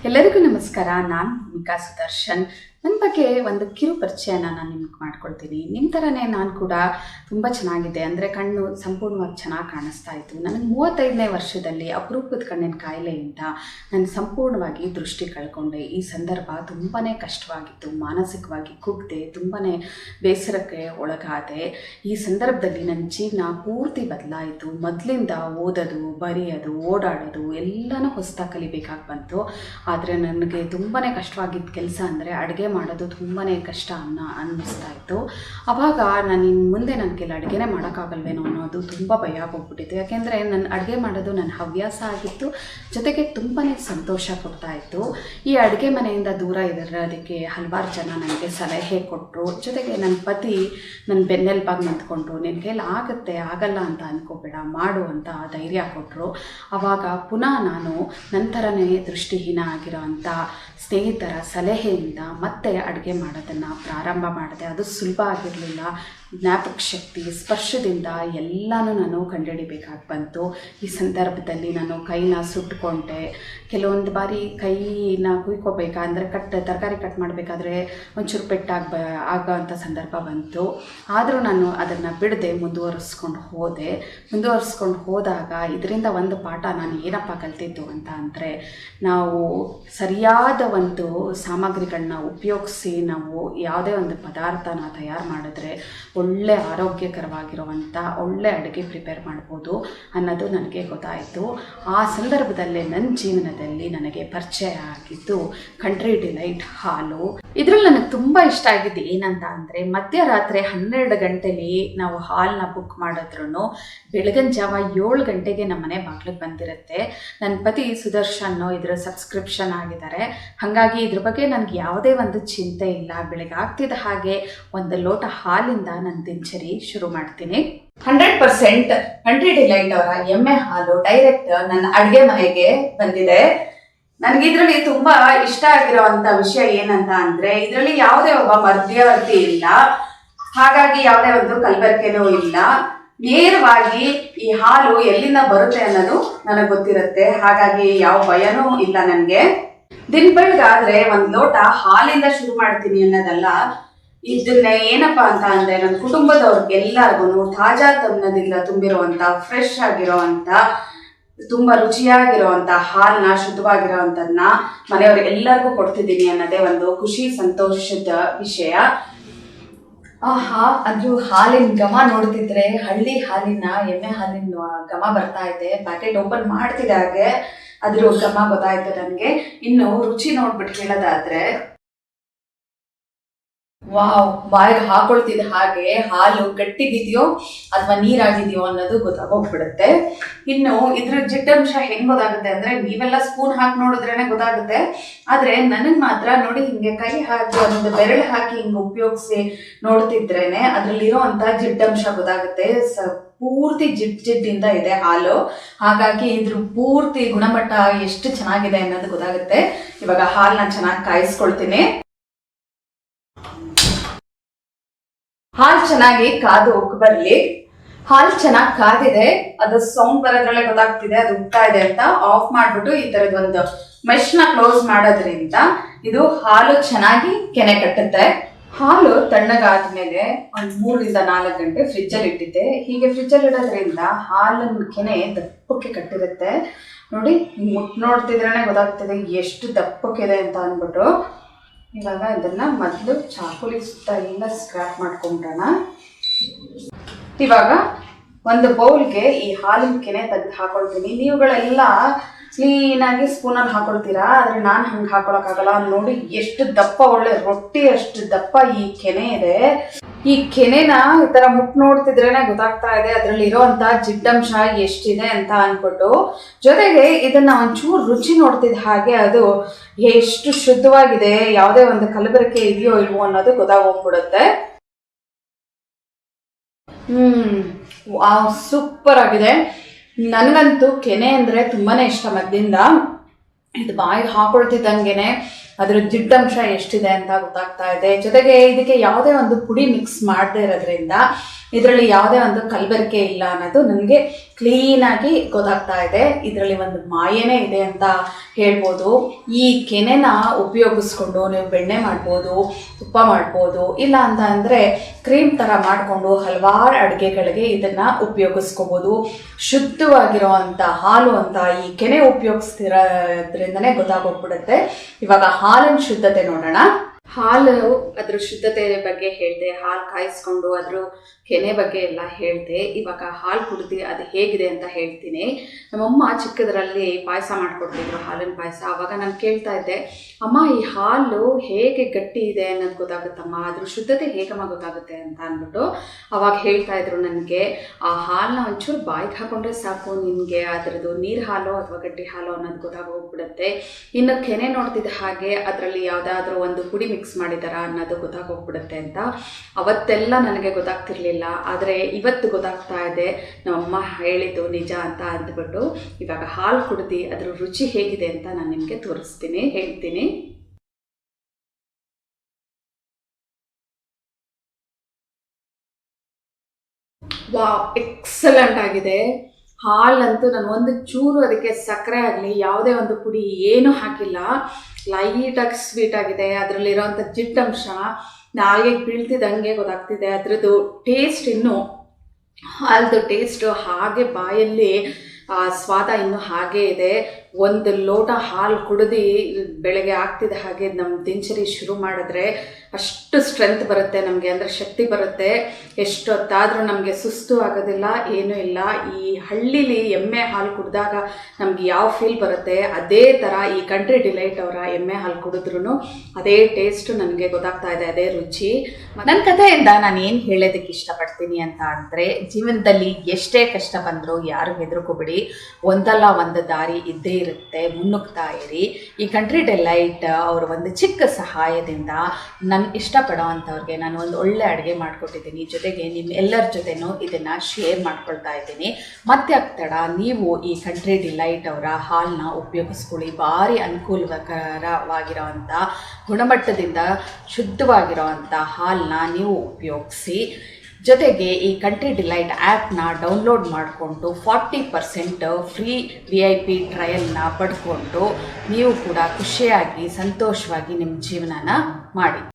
ಎಲ್ಲರಿಗೂ ನಮಸ್ಕಾರ. ನಾನು ಭೂಮಿಕಾ ಸುದರ್ಶನ್. ನನ್ನ ಬಗ್ಗೆ ಒಂದು ಕಿರು ಪರಿಚಯನ ನಾನು ನಿಮಗೆ ಮಾಡ್ಕೊಳ್ತೀನಿ. ನಿಮ್ಮ ಥರನೇ ನಾನು ಕೂಡ ತುಂಬ ಚೆನ್ನಾಗಿದೆ, ಅಂದರೆ ಕಣ್ಣು ಸಂಪೂರ್ಣವಾಗಿ ಚೆನ್ನಾಗಿ ಕಾಣಿಸ್ತಾ ಇತ್ತು. ನನಗೆ 35ನೇ ವರ್ಷದಲ್ಲಿ ಅಪರೂಪದ ಕಣ್ಣಿನ ಕಾಯಿಲೆಯಿಂದ ನಾನು ಸಂಪೂರ್ಣವಾಗಿ ದೃಷ್ಟಿ ಕಳ್ಕೊಂಡೆ. ಈ ಸಂದರ್ಭ ತುಂಬಾ ಕಷ್ಟವಾಗಿತ್ತು. ಮಾನಸಿಕವಾಗಿ ಕುಗ್ದೆ, ತುಂಬಾ ಬೇಸರಕ್ಕೆ ಒಳಗಾದೆ. ಈ ಸಂದರ್ಭದಲ್ಲಿ ನನ್ನ ಜೀವನ ಪೂರ್ತಿ ಬದಲಾಯಿತು. ಮೊದಲಿಂದ ಓದೋದು, ಬರೆಯೋದು, ಓಡಾಡೋದು ಎಲ್ಲನೂ ಹೊಸದಾಗಿ ಕಲಿಬೇಕಾಗಿ ಬಂತು. ಆದರೆ ನನಗೆ ತುಂಬಾ ಕಷ್ಟವಾಗಿದ್ದ ಕೆಲಸ ಅಂದರೆ ಅಡುಗೆ ಮಾಡೋದು ತುಂಬಾ ಕಷ್ಟ ಅನ್ನಿಸ್ತಾ ಇತ್ತು. ಆವಾಗ ನಾನು ಇನ್ನು ಮುಂದೆ ನನ್ನ ಕೈಲಿ ಅಡುಗೆನೇ ಮಾಡೋಕ್ಕಾಗಲ್ವೇನೋ ಅನ್ನೋದು ತುಂಬ ಭಯ ಆಗೋಗ್ಬಿಟ್ಟಿತ್ತು. ಯಾಕೆಂದರೆ ನನ್ನ ಅಡುಗೆ ಮಾಡೋದು ನನ್ನ ಹವ್ಯಾಸ ಆಗಿತ್ತು, ಜೊತೆಗೆ ತುಂಬಾ ಸಂತೋಷ ಕೊಡ್ತಾಯಿತ್ತು. ಈ ಅಡುಗೆ ಮನೆಯಿಂದ ದೂರ ಇರೋದಕ್ಕೆ ಹಲವಾರು ಜನ ನನಗೆ ಸಲಹೆ ಕೊಟ್ಟರು. ಜೊತೆಗೆ ನನ್ನ ಪತಿ ನನ್ನ ಬೆನ್ನೆಲುಬಾಗಿ ನಿಂತ್ಕೊಂಡ್ರು. ನಿನ್ನ ಕೈಲಿ ಆಗುತ್ತೆ, ಆಗಲ್ಲ ಅಂತ ಅಂದ್ಕೋಬೇಡ, ಮಾಡು ಅಂತ ಧೈರ್ಯ ಕೊಟ್ಟರು. ಆವಾಗ ಪುನಃ ನಾನು ನಂತರನೇ ದೃಷ್ಟಿಹೀನ ಆಗಿರೋ ಅಂಥ ಸ್ನೇಹಿತರ ಸಲಹೆಯಿಂದ ಮತ್ತೆ ಅಡುಗೆ ಮಾಡೋದನ್ನು ಪ್ರಾರಂಭ ಮಾಡಿದೆ. ಅದು ಸುಲಭ ಆಗಿರಲಿಲ್ಲ. ಜ್ಞಾಪಕ ಶಕ್ತಿ, ಸ್ಪರ್ಶದಿಂದ ಎಲ್ಲನೂ ನಾನು ಕಂಡುಹಿಡಿಬೇಕಾಗಿ ಬಂತು. ಈ ಸಂದರ್ಭದಲ್ಲಿ ನಾನು ಕೈನ ಸುಟ್ಟುಕೊಂಡೆ. ಕೆಲವೊಂದು ಬಾರಿ ಕೈನ ಕುಯ್ಕೋಬೇಕಂದ್ರೆ ತರಕಾರಿ ಕಟ್ ಮಾಡಬೇಕಾದ್ರೆ ಒಂಚೂರು ಆಗೋವಂಥ ಸಂದರ್ಭ ಬಂತು. ಆದರೂ ನಾನು ಅದನ್ನು ಬಿಡದೆ ಮುಂದುವರಿಸ್ಕೊಂಡು ಹೋದಾಗ ಇದರಿಂದ ಒಂದು ಪಾಠ ನಾನು ಏನಪ್ಪ ಕಲಿತಿದ್ದು ಅಂತ ಅಂದರೆ, ನಾವು ಸರಿಯಾದ ಒಂದು ಸಾಮಗ್ರಿಗಳನ್ನ ಉಪಯೋಗಿಸಿ ನಾವು ಯಾವುದೇ ಒಂದು ಪದಾರ್ಥನ ತಯಾರು ಮಾಡಿದ್ರೆ ಒಳ್ಳೆ ಆರೋಗ್ಯಕರವಾಗಿರುವಂಥ ಒಳ್ಳೆ ಅಡುಗೆ ಪ್ರಿಪೇರ್ ಮಾಡ್ಬೋದು ಅನ್ನೋದು ನನಗೆ ಗೊತ್ತಾಯಿತು. ಆ ಸಂದರ್ಭದಲ್ಲೇ ನನ್ನ ಜೀವನದಲ್ಲಿ ನನಗೆ ಪರಿಚಯ ಆಗಿದ್ದು ಕಂಟ್ರಿ ಡಿಲೈಟ್ ಹಾಲು. ಇದರಲ್ಲಿ ನನಗೆ ತುಂಬ ಇಷ್ಟ ಆಗಿದ್ದು ಏನಂತ ಅಂದರೆ, ಮಧ್ಯರಾತ್ರಿ 12 ಗಂಟೆಲಿ ನಾವು ಹಾಲನ್ನ ಬುಕ್ ಮಾಡಿದ್ರೂ ಬೆಳಗಿನ ಜಾವ 7 ಗಂಟೆಗೆ ನಮ್ಮ ಮನೆ ಬಾಗಿಲಿಗೆ ಬಂದಿರುತ್ತೆ. ನನ್ನ ಪತಿ ಸುದರ್ಶನ್ ಇದರ ಸಬ್ಸ್ಕ್ರಿಪ್ಷನ್ ಆಗಿದ್ದಾರೆ. ಹಾಗಾಗಿ ಇದ್ರ ಬಗ್ಗೆ ನನಗೆ ಯಾವುದೇ ಒಂದು ಚಿಂತೆ ಇಲ್ಲ. ಬೆಳಗ್ಗೆ ಆಗ್ತಿದ್ದ ಹಾಗೆ ಒಂದು ಲೋಟ ಹಾಲಿಂದ ನನ್ನ ದಿನಚರಿ ಶುರು ಮಾಡ್ತೀನಿ. 100% ಕಂಟ್ರಿ ಡಿಲೈಟ್ ಅವರ ಎಮ್ಮೆ ಹಾಲು ಡೈರೆಕ್ಟ್ ನನ್ನ ಅಡುಗೆ ಮನೆಗೆ ಬಂದಿದೆ. ನನಗೆ ಇದರಲ್ಲಿ ತುಂಬಾ ಇಷ್ಟ ಆಗಿರೋವಂಥ ವಿಷಯ ಏನಂತ ಅಂದರೆ, ಇದರಲ್ಲಿ ಯಾವುದೇ ಒಬ್ಬ ಮಧ್ಯವರ್ತಿ ಇಲ್ಲ. ಹಾಗಾಗಿ ಯಾವುದೇ ಒಂದು ಕಲಬೆರಕೆನೂ ಇಲ್ಲ. ನೇರವಾಗಿ ಈ ಹಾಲು ಎಲ್ಲಿಂದ ಬರುತ್ತೆ ಅನ್ನೋದು ನನಗೆ ಗೊತ್ತಿರುತ್ತೆ. ಹಾಗಾಗಿ ಯಾವ ಭಯನೂ ಇಲ್ಲ ನನಗೆ. ದಿನ ಬೆಳಗಾದ್ರೆ ಒಂದು ಲೋಟ ಹಾಲಿಂದ ಶುರು ಮಾಡ್ತೀನಿ ಅನ್ನೋದಲ್ಲ. ಇದನ್ನ ಏನಪ್ಪ ಅಂತ ಅಂದರೆ, ನನ್ನ ಕುಟುಂಬದವ್ರಿಗೆಲ್ಲರಿಗೂ ತಾಜಾ ತಮ್ಮನದಿಂದ ತುಂಬಿರುವಂಥ, ಫ್ರೆಶ್ ಆಗಿರೋವಂಥ, ತುಂಬ ರುಚಿಯಾಗಿರೋವಂಥ ಹಾಲನ್ನ, ಶುದ್ಧವಾಗಿರೋವಂಥದ್ದನ್ನ ಮನೆಯವ್ರಿಗೆಲ್ಲರಿಗೂ ಕೊಡ್ತಿದ್ದೀನಿ ಅನ್ನೋದೇ ಒಂದು ಖುಷಿ ಸಂತೋಷದ ವಿಷಯ. ಅದ್ರ ಹಾಲಿನ ಘಮ ನೋಡ್ತಿದ್ರೆ ಹಳ್ಳಿ ಹಾಲಿನ, ಎಮ್ಮೆ ಹಾಲಿನ ಘಮ ಬರ್ತಾ ಇದೆ. ಪ್ಯಾಕೆಟ್ ಓಪನ್ ಮಾಡ್ತಿದ್ದಾಗೆ ಅದ್ರ ಘಮ ಗೊತ್ತಾಯ್ತು ನನಗೆ. ಇನ್ನು ರುಚಿ ನೋಡ್ಬಿಟ್ಟು ಹೇಳೋದಾದ್ರೆ, ವಾವ್, ಬಾಯಿಗೆ ಹಾಕೊಳ್ತಿದ್ದ ಹಾಗೆ ಹಾಲು ಗಟ್ಟಿಗಿದೆಯೋ ಅಥವಾ ನೀರಾಗಿದೆಯೋ ಅನ್ನೋದು ಗೊತ್ತಾಗೋಗ್ಬಿಡುತ್ತೆ. ಇನ್ನು ಇದ್ರ ಜಿಡ್ಡಂಶ ಹೆಂಗ್ ಗೊತ್ತಾಗುತ್ತೆ ಅಂದ್ರೆ, ನೀವೆಲ್ಲ ಸ್ಪೂನ್ ಹಾಕಿ ನೋಡಿದ್ರೇನೆ ಗೊತ್ತಾಗುತ್ತೆ. ಆದ್ರೆ ನನಗ್ ಮಾತ್ರ ನೋಡಿ, ಹಿಂಗೆ ಕೈ ಹಾಕಿ ಒಂದು ಬೆರಳು ಹಾಕಿ ಹಿಂಗೆ ಉಪಯೋಗಿಸಿ ನೋಡ್ತಿದ್ರೇನೆ ಅದ್ರಲ್ಲಿರೋ ಅಂತ ಜಿಡ್ಡಂಶ ಗೊತ್ತಾಗುತ್ತೆ. ಪೂರ್ತಿ ಜಿಡ್ಡಿಂದ ಇದೆ ಹಾಲು. ಹಾಗಾಗಿ ಇದ್ರ ಪೂರ್ತಿ ಗುಣಮಟ್ಟ ಎಷ್ಟು ಚೆನ್ನಾಗಿದೆ ಅನ್ನೋದು ಗೊತ್ತಾಗುತ್ತೆ. ಇವಾಗ ಹಾಲನ್ನ ಚೆನ್ನಾಗಿ ಕಾಯಿಸ್ಕೊಳ್ತೀನಿ. ಹಾಲು ಚೆನ್ನಾಗಿ ಕಾದು ಉಕ್ಕಿ ಬರ್ಲಿ. ಹಾಲು ಚೆನ್ನಾಗಿ ಕಾದಿದೆ, ಅದು ಸೌಂಡ್ ಬರೋದ್ರಲ್ಲೇ ಗೊತ್ತಾಗ್ತಿದೆ ಅದು ಉಕ್ತಾ ಇದೆ ಅಂತ. ಆಫ್ ಮಾಡ್ಬಿಟ್ಟು ಈ ತರದ ಒಂದು ಮೆಶ್ನ ಕ್ಲೋಸ್ ಮಾಡೋದ್ರಿಂದ ಇದು ಹಾಲು ಚೆನ್ನಾಗಿ ಕೆನೆ ಕಟ್ಟುತ್ತೆ. ಹಾಲು ತಣ್ಣಗಾದ್ಮೇಲೆ ಒಂದು 3 ರಿಂದ 4 ಗಂಟೆ ಫ್ರಿಜ್ಜಲ್ಲಿ ಇಟ್ಟಿದ್ದೆ. ಹೀಗೆ ಫ್ರಿಜ್ಜಲ್ಲಿ ಇಡೋದ್ರಿಂದ ಹಾಲಿನ ಕೆನೆ ದಪ್ಪಕ್ಕೆ ಕಟ್ಟಿರುತ್ತೆ. ನೋಡಿ, ನೋಡ್ತಿದ್ರೇನೆ ಗೊತ್ತಾಗ್ತಿದೆ ಎಷ್ಟು ದಪ್ಪಕ್ಕಿದೆ ಅಂತ ಅಂದ್ಬಿಟ್ಟು. ಇವಾಗ ಇದನ್ನ ಮೊದಲು ಚಾಕುಲಿ ಸುತ್ತ ಎಲ್ಲ ಸ್ಕ್ರಾಪ್ ಮಾಡ್ಕೊಂಡ್ಬಿಡೋಣ. ಇವಾಗ ಒಂದು ಬೌಲ್ಗೆ ಈ ಹಾಲಿನ ಕೆನೆ ತೆಗೆದು ಹಾಕೊಳ್ತೀನಿ. ನೀವುಗಳೆಲ್ಲ ಕ್ಲೀನಾಗಿ ಸ್ಪೂನಲ್ಲಿ ಹಾಕೊಳ್ತೀರಾ, ಆದರೆ ನಾನು ಹಂಗೆ ಹಾಕೊಳಕ್ಕಾಗಲ್ಲ. ನೋಡಿ ಎಷ್ಟು ದಪ್ಪ, ಒಳ್ಳೆ ರೊಟ್ಟಿ ಅಷ್ಟು ದಪ್ಪ ಈ ಕೆನೆ ಇದೆ. ಈ ಕೆನೆನ ಈ ತರ ನೋಡ್ತಿದ್ರೇನೆ ಗೊತ್ತಾಗ್ತಾ ಇದೆ ಅದರಲ್ಲಿ ಇರೋಂಥ ಜಿಡ್ಡಂಶ ಎಷ್ಟಿದೆ ಅಂತ ಅನ್ಬಿಟ್ಟು. ಜೊತೆಗೆ ಇದನ್ನ ಒಂಚೂರು ರುಚಿ ನೋಡ್ತಿದ್ದ ಹಾಗೆ ಅದು ಎಷ್ಟು ಶುದ್ಧವಾಗಿದೆ, ಯಾವುದೇ ಒಂದು ಕಲಬೆರಕೆ ಇದೆಯೋ ಇಲ್ವೋ ಅನ್ನೋದು ಗೊತ್ತಾಗೋಗ್ಬಿಡುತ್ತೆ. ಸೂಪರ್ ಆಗಿದೆ. ನನಗಂತೂ ಕೆನೆ ಅಂದರೆ ತುಂಬಾ ಇಷ್ಟ ಮೊದಲಿಂದ. ಇದು ಬಾಯಿಗೆ ಹಾಕೊಳ್ತಿದ್ದಂಗೆನೆ ಅದರ ಜಿಡ್ಡಂಶ ಎಷ್ಟಿದೆ ಅಂತ ಗೊತ್ತಾಗ್ತಾ ಇದೆ. ಜೊತೆಗೆ ಇದಕ್ಕೆ ಯಾವುದೇ ಒಂದು ಪುಡಿ ಮಿಕ್ಸ್ ಮಾಡದೇ ಇರೋದ್ರಿಂದ ಇದರಲ್ಲಿ ಯಾವುದೇ ಒಂದು ಕಲಬೆರಕೆ ಇಲ್ಲ ಅನ್ನೋದು ನನಗೆ ಕ್ಲೀನಾಗಿ ಗೊತ್ತಾಗ್ತಾ ಇದೆ. ಇದರಲ್ಲಿ ಒಂದು ಮಾಯನೇ ಇದೆ ಅಂತ ಹೇಳ್ಬೋದು. ಈ ಕೆನೆನ ಉಪಯೋಗಿಸ್ಕೊಂಡು ನೀವು ಬೆಣ್ಣೆ ಮಾಡ್ಬೋದು, ತುಪ್ಪ ಮಾಡ್ಬೋದು, ಇಲ್ಲ ಅಂತ ಅಂದರೆ ಕ್ರೀಮ್ ಥರ ಮಾಡಿಕೊಂಡು ಹಲವಾರು ಅಡುಗೆಗಳಿಗೆ ಇದನ್ನು ಉಪಯೋಗಿಸ್ಕೋಬೋದು. ಶುದ್ಧವಾಗಿರೋ ಅಂಥ ಹಾಲು ಅಂತ ಈ ಕೆನೆ ಉಪಯೋಗಿಸ್ತಿರೋದ್ರಿಂದನೇ ಗೊತ್ತಾಗೋಗ್ಬಿಡುತ್ತೆ. ಇವಾಗ ಹಾಲಿನ ಶುದ್ಧತೆ ನೋಡೋಣ. ಹಾಲು ಅದ್ರ ಶುದ್ಧತೆ ಬಗ್ಗೆ ಹೇಳಿದೆ, ಹಾಲು ಕಾಯಿಸ್ಕೊಂಡು ಅದ್ರ ಕೆನೆ ಬಗ್ಗೆ ಎಲ್ಲ ಹೇಳಿದೆ. ಇವಾಗ ಹಾಲು ಕುಡಿದು ಅದು ಹೇಗಿದೆ ಅಂತ ಹೇಳ್ತೀನಿ. ನಮ್ಮಮ್ಮ ಚಿಕ್ಕದರಲ್ಲಿ ಪಾಯಸ ಮಾಡಿಕೊಡ್ತಿದ್ರು, ಹಾಲಿನ ಪಾಯಸ. ಆವಾಗ ನಾನು ಕೇಳ್ತಾ ಇದ್ದೆ, ಅಮ್ಮ ಈ ಹಾಲು ಹೇಗೆ ಗಟ್ಟಿ ಇದೆ ಅನ್ನೋದು ಗೊತ್ತಾಗುತ್ತಮ್ಮ, ಅದ್ರ ಶುದ್ಧತೆ ಹೇಗಮ್ಮ ಗೊತ್ತಾಗುತ್ತೆ ಅಂತ ಅಂದ್ಬಿಟ್ಟು ಅವಾಗ ಹೇಳ್ತಾ ಇದ್ರು ನನಗೆ, ಆ ಹಾಲನ್ನ ಒಂಚೂರು ಬಾಯಿಗೆ ಹಾಕೊಂಡ್ರೆ ಸಾಕು, ನಿನಗೆ ಅದರದ್ದು ನೀರು ಹಾಲು ಅಥವಾ ಗಟ್ಟಿ ಹಾಲು ಅನ್ನೋದು ಗೊತ್ತಾಗೋಗ್ಬಿಡುತ್ತೆ. ಇನ್ನು ಕೆನೆ ನೋಡ್ತಿದ್ದ ಹಾಗೆ ಅದರಲ್ಲಿ ಯಾವುದಾದ್ರೂ ಒಂದು ಪುಡಿ ಮಿಕ್ಸ್ ಮಾಡಿದಾರ ಅನ್ನೋದು ಗೊತ್ತಾಗೋಗ್ಬಿಡುತ್ತೆ ಅಂತ. ಅವತ್ತೆಲ್ಲ ನನಗೆ ಗೊತ್ತಾಗ್ತಿರ್ಲಿಲ್ಲ, ಆದರೆ ಇವತ್ತು ಗೊತ್ತಾಗ್ತಾ ಇದೆ ನಮ್ಮಮ್ಮ ಹೇಳಿದ್ದು ನಿಜ ಅಂತ ಅಂದ್ಬಿಟ್ಟು. ಇವಾಗ ಹಾಲು ಕುಡ್ದು ಅದ್ರ ರುಚಿ ಹೇಗಿದೆ ಅಂತ ನಾನು ನಿಮಗೆ ತೋರಿಸ್ತೀನಿ, ಹೇಳ್ತೀನಿ. ವಾವ್, ಎಕ್ಸಲೆಂಟ್ ಆಗಿದೆ ಹಾಲಂತೂ. ನಾನು ಒಂದು ಚೂರು ಅದಕ್ಕೆ ಸಕ್ಕರೆ ಆಗಲಿ ಯಾವುದೇ ಒಂದು ಪುಡಿ ಏನೂ ಹಾಕಿಲ್ಲ, ಲೈಟಾಗಿ ಸ್ವೀಟ್ ಆಗಿದೆ. ಅದರಲ್ಲಿರೋಂಥ ಜಿಟ್ಟಂಶ ನಾಲ್ಗೆಗೆ ಬೀಳ್ತಿದ್ದಂಗೆ ಗೊತ್ತಾಗ್ತಿದೆ. ಅದರದ್ದು ಟೇಸ್ಟ್ ಇನ್ನೂ, ಹಾಲ್ದು ಟೇಸ್ಟು ಹಾಗೆ ಬಾಯಲ್ಲಿ ಸ್ವಾದ ಇನ್ನೂ ಹಾಗೇ ಇದೆ. ಒಂದು ಲೋಟ ಹಾಲು ಕುಡಿದು ಬೆಳಗ್ಗೆ ಆಗ್ತಿದ್ದ ಹಾಗೆ ನಮ್ಮ ದಿನಚರಿ ಶುರು ಮಾಡಿದ್ರೆ ಅಷ್ಟು ಸ್ಟ್ರೆಂತ್ ಬರುತ್ತೆ ನಮಗೆ, ಅಂದರೆ ಶಕ್ತಿ ಬರುತ್ತೆ. ಎಷ್ಟೊತ್ತಾದರೂ ನಮಗೆ ಸುಸ್ತು ಆಗೋದಿಲ್ಲ, ಏನೂ ಇಲ್ಲ. ಈ ಹಳ್ಳಿಲಿ ಎಮ್ಮೆ ಹಾಲು ಕುಡಿದಾಗ ನಮ್ಗೆ ಯಾವ ಫೀಲ್ ಬರುತ್ತೆ ಅದೇ ಥರ ಈ ಕಂಟ್ರಿ ಡಿಲೈಟ್ ಅವರ ಎಮ್ಮೆ ಹಾಲು ಕುಡಿದ್ರೂ ಅದೇ ಟೇಸ್ಟು ನನಗೆ ಗೊತ್ತಾಗ್ತಾ ಇದೆ, ಅದೇ ರುಚಿ. ನನ್ನ ಕಥೆಯಿಂದ ನಾನು ಏನು ಹೇಳೋದಕ್ಕೆ ಇಷ್ಟಪಡ್ತೀನಿ ಅಂತ ಅಂದರೆ, ಜೀವನದಲ್ಲಿ ಎಷ್ಟೇ ಕಷ್ಟ ಬಂದರೂ ಯಾರು ಹೆದರ್ಕೋಬೇಡಿ, ಒಂದಲ್ಲ ಒಂದು ದಾರಿ ಇದ್ದೇ ಇರುತ್ತೆ, ಮುನ್ನುಗ್ತಾ ಇರಿ. ಈ ಕಂಟ್ರಿ ಡಿಲೈಟ್ ಅವರ ಒಂದು ಚಿಕ್ಕ ಸಹಾಯದಿಂದ ನಾನು ಇಷ್ಟಪಡೋ ಅಂಥವ್ರಿಗೆ ನಾನು ಒಂದು ಒಳ್ಳೆ ಅಡುಗೆ ಮಾಡಿಕೊಟ್ಟಿದ್ದೀನಿ. ಜೊತೆಗೆ ನಿಮ್ಮ ಎಲ್ಲರ ಜೊತೆನೂ ಇದನ್ನು ಶೇರ್ ಮಾಡ್ಕೊಳ್ತಾ ಇದ್ದೀನಿ. ಮತ್ತೆ ಆಗ್ತಡ ನೀವು ಈ ಕಂಟ್ರಿ ಡಿಲೈಟ್ ಅವರ ಹಾಲನ್ನ ಉಪಯೋಗಿಸ್ಕೊಳ್ಳಿ. ಭಾರಿ ಅನುಕೂಲಕರವಾಗಿರೋ ಅಂಥ ಗುಣಮಟ್ಟದಿಂದ ಶುದ್ಧವಾಗಿರೋ ಅಂಥ ಹಾಲನ್ನ ನೀವು ಉಪಯೋಗಿಸಿ. ಜೊತೆಗೆ ಈ ಕಂಟ್ರಿ ಡಿಲೈಟ್ ಆ್ಯಪ್ನ ಡೌನ್ಲೋಡ್ ಮಾಡಿಕೊಂಡು 40% ಫ್ರೀ VIP ಟ್ರಯಲ್ನ ಪಡ್ಕೊಂಡು ನೀವು ಕೂಡ ಖುಷಿಯಾಗಿ ಸಂತೋಷವಾಗಿ ನಿಮ್ಮ ಜೀವನನ ಮಾಡಿ.